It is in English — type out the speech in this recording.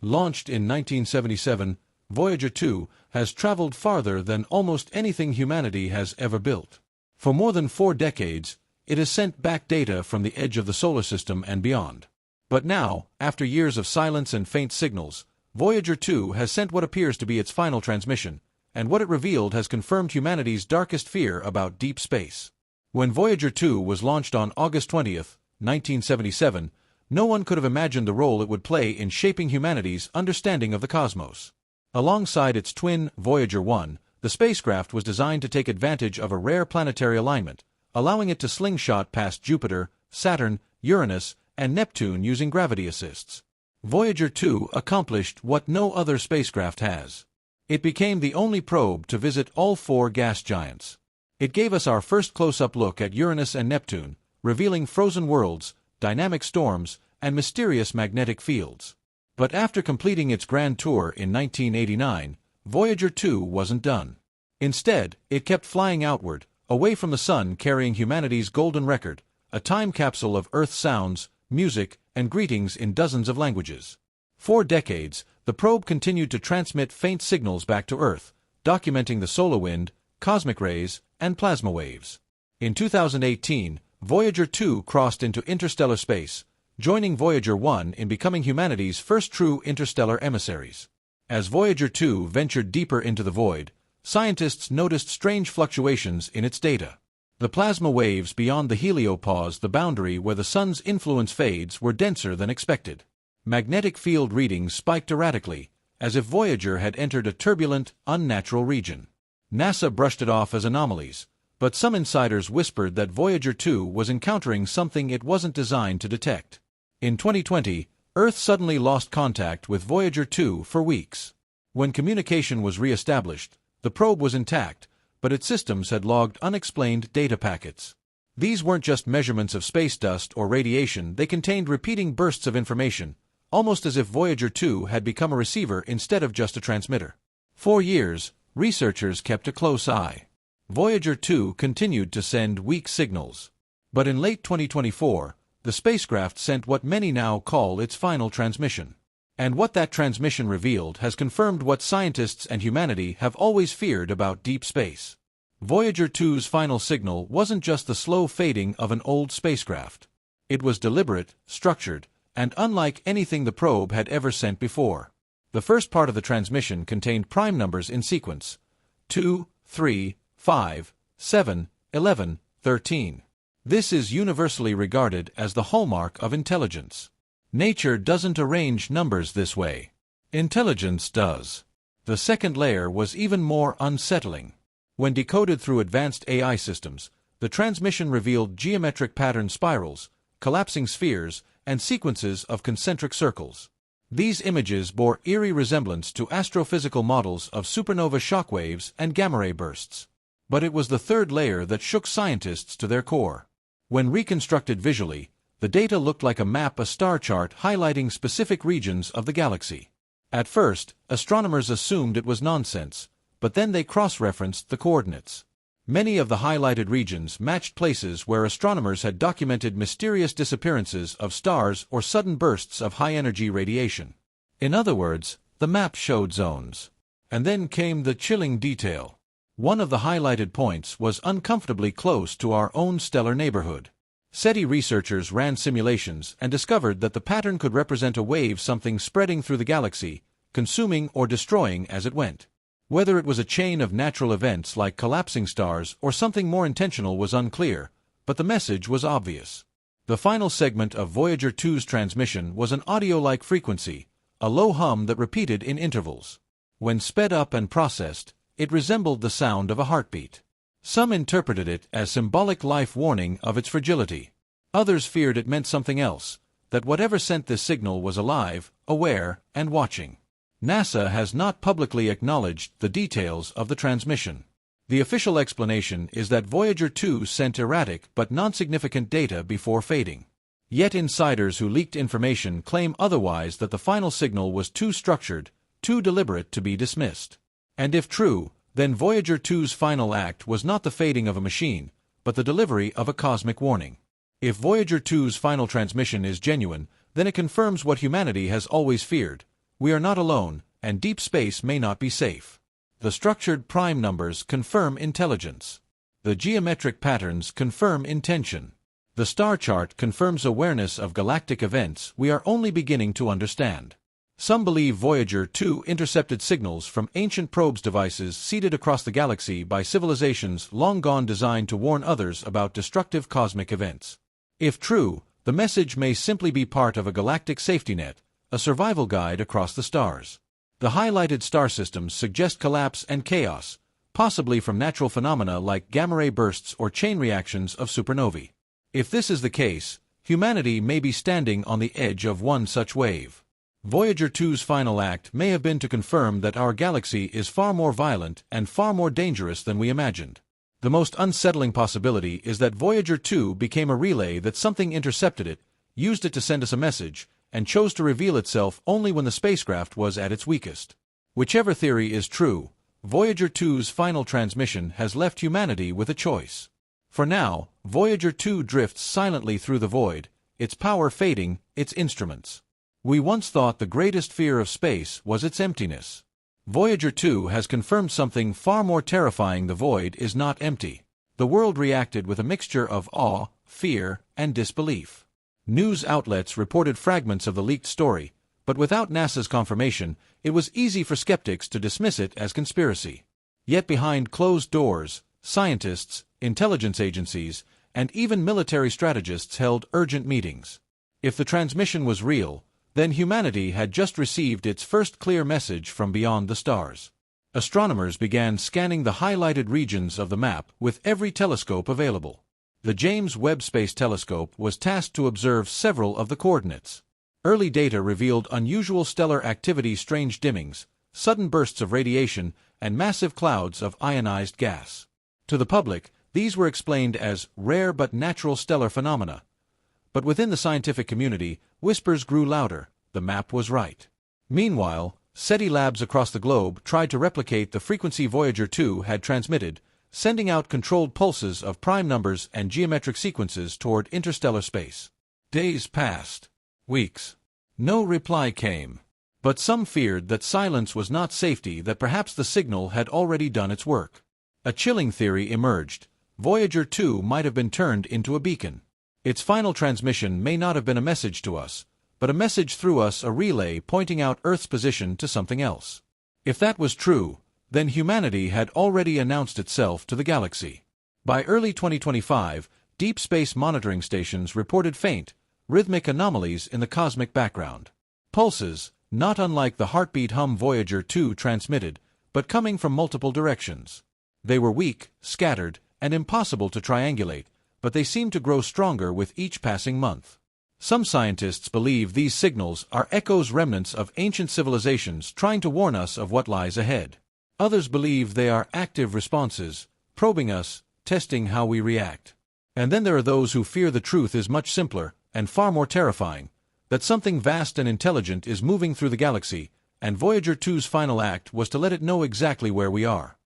Launched in 1977, Voyager 2 has traveled farther than almost anything humanity has ever built. For more than 4 decades, it has sent back data from the edge of the solar system and beyond. But now, after years of silence and faint signals, Voyager 2 has sent what appears to be its final transmission, and what it revealed has confirmed humanity's darkest fear about deep space. When Voyager 2 was launched on August 20, 1977, no one could have imagined the role it would play in shaping humanity's understanding of the cosmos. Alongside its twin, Voyager 1, the spacecraft was designed to take advantage of a rare planetary alignment, allowing it to slingshot past Jupiter, Saturn, Uranus, and Neptune using gravity assists. Voyager 2 accomplished what no other spacecraft has. It became the only probe to visit all 4 gas giants. It gave us our first close-up look at Uranus and Neptune, revealing frozen worlds, dynamic storms, and mysterious magnetic fields. But after completing its grand tour in 1989, Voyager 2 wasn't done. Instead, it kept flying outward, away from the Sun, carrying humanity's golden record, a time capsule of Earth sounds, music, and greetings in dozens of languages. For decades, the probe continued to transmit faint signals back to Earth, documenting the solar wind, cosmic rays, and plasma waves. In 2018, Voyager 2 crossed into interstellar space, joining Voyager 1 in becoming humanity's first true interstellar emissaries. As Voyager 2 ventured deeper into the void, scientists noticed strange fluctuations in its data. The plasma waves beyond the heliopause, the boundary where the Sun's influence fades, were denser than expected. Magnetic field readings spiked erratically, as if Voyager had entered a turbulent, unnatural region. NASA brushed it off as anomalies, but some insiders whispered that Voyager 2 was encountering something it wasn't designed to detect. In 2020, Earth suddenly lost contact with Voyager 2 for weeks. When communication was re-established, the probe was intact, but its systems had logged unexplained data packets. These weren't just measurements of space dust or radiation, they contained repeating bursts of information, almost as if Voyager 2 had become a receiver instead of just a transmitter. For years, researchers kept a close eye. Voyager 2 continued to send weak signals. But in late 2024, the spacecraft sent what many now call its final transmission. And what that transmission revealed has confirmed what scientists and humanity have always feared about deep space. Voyager 2's final signal wasn't just the slow fading of an old spacecraft. It was deliberate, structured, and unlike anything the probe had ever sent before. The first part of the transmission contained prime numbers in sequence: 2, 3, 5, 7, 11, 13. This is universally regarded as the hallmark of intelligence. Nature doesn't arrange numbers this way. Intelligence does. The second layer was even more unsettling. When decoded through advanced AI systems, the transmission revealed geometric pattern spirals, collapsing spheres, and sequences of concentric circles. These images bore eerie resemblance to astrophysical models of supernova shockwaves and gamma-ray bursts. But it was the third layer that shook scientists to their core. When reconstructed visually, the data looked like a map, a star chart highlighting specific regions of the galaxy. At first, astronomers assumed it was nonsense, but then they cross-referenced the coordinates. Many of the highlighted regions matched places where astronomers had documented mysterious disappearances of stars or sudden bursts of high-energy radiation. In other words, the map showed zones. And then came the chilling detail. One of the highlighted points was uncomfortably close to our own stellar neighborhood. SETI researchers ran simulations and discovered that the pattern could represent a wave, something spreading through the galaxy, consuming or destroying as it went. Whether it was a chain of natural events like collapsing stars or something more intentional was unclear, but the message was obvious. The final segment of Voyager 2's transmission was an audio-like frequency, a low hum that repeated in intervals. When sped up and processed, it resembled the sound of a heartbeat. Some interpreted it as symbolic life warning of its fragility. Others feared it meant something else, that whatever sent this signal was alive, aware, and watching. NASA has not publicly acknowledged the details of the transmission. The official explanation is that Voyager 2 sent erratic but non-significant data before fading. Yet insiders who leaked information claim otherwise, that the final signal was too structured, too deliberate to be dismissed. And if true, then Voyager 2's final act was not the fading of a machine, but the delivery of a cosmic warning. If Voyager 2's final transmission is genuine, then it confirms what humanity has always feared. We are not alone, and deep space may not be safe. The structured prime numbers confirm intelligence. The geometric patterns confirm intention. The star chart confirms awareness of galactic events we are only beginning to understand. Some believe Voyager 2 intercepted signals from ancient probes devices seeded across the galaxy by civilizations long gone designed to warn others about destructive cosmic events. If true, the message may simply be part of a galactic safety net, a survival guide across the stars. The highlighted star systems suggest collapse and chaos, possibly from natural phenomena like gamma-ray bursts or chain reactions of supernovae. If this is the case, humanity may be standing on the edge of one such wave. Voyager 2's final act may have been to confirm that our galaxy is far more violent and far more dangerous than we imagined. The most unsettling possibility is that Voyager 2 became a relay that something intercepted it, used it to send us a message, and chose to reveal itself only when the spacecraft was at its weakest. Whichever theory is true, Voyager 2's final transmission has left humanity with a choice. For now, Voyager 2 drifts silently through the void, its power fading, its instruments. We once thought the greatest fear of space was its emptiness. Voyager 2 has confirmed something far more terrifying: the void is not empty. The world reacted with a mixture of awe, fear, and disbelief. News outlets reported fragments of the leaked story, but without NASA's confirmation, it was easy for skeptics to dismiss it as conspiracy. Yet behind closed doors, scientists, intelligence agencies, and even military strategists held urgent meetings. If the transmission was real, then humanity had just received its first clear message from beyond the stars. Astronomers began scanning the highlighted regions of the map with every telescope available. The James Webb Space Telescope was tasked to observe several of the coordinates. Early data revealed unusual stellar activity, strange dimmings, sudden bursts of radiation, and massive clouds of ionized gas. To the public, these were explained as rare but natural stellar phenomena. But within the scientific community, whispers grew louder: the map was right. Meanwhile, SETI labs across the globe tried to replicate the frequency Voyager 2 had transmitted, sending out controlled pulses of prime numbers and geometric sequences toward interstellar space. Days passed. Weeks. No reply came. But some feared that silence was not safety, that perhaps the signal had already done its work. A chilling theory emerged: Voyager 2 might have been turned into a beacon. Its final transmission may not have been a message to us, but a message through us, a relay pointing out Earth's position to something else. If that was true, then humanity had already announced itself to the galaxy. By early 2025, deep space monitoring stations reported faint, rhythmic anomalies in the cosmic background. Pulses, not unlike the heartbeat hum Voyager 2 transmitted, but coming from multiple directions. They were weak, scattered, and impossible to triangulate, but they seemed to grow stronger with each passing month. Some scientists believe these signals are echoes, remnants of ancient civilizations trying to warn us of what lies ahead. Others believe they are active responses, probing us, testing how we react. And then there are those who fear the truth is much simpler, and far more terrifying, that something vast and intelligent is moving through the galaxy, and Voyager 2's final act was to let it know exactly where we are.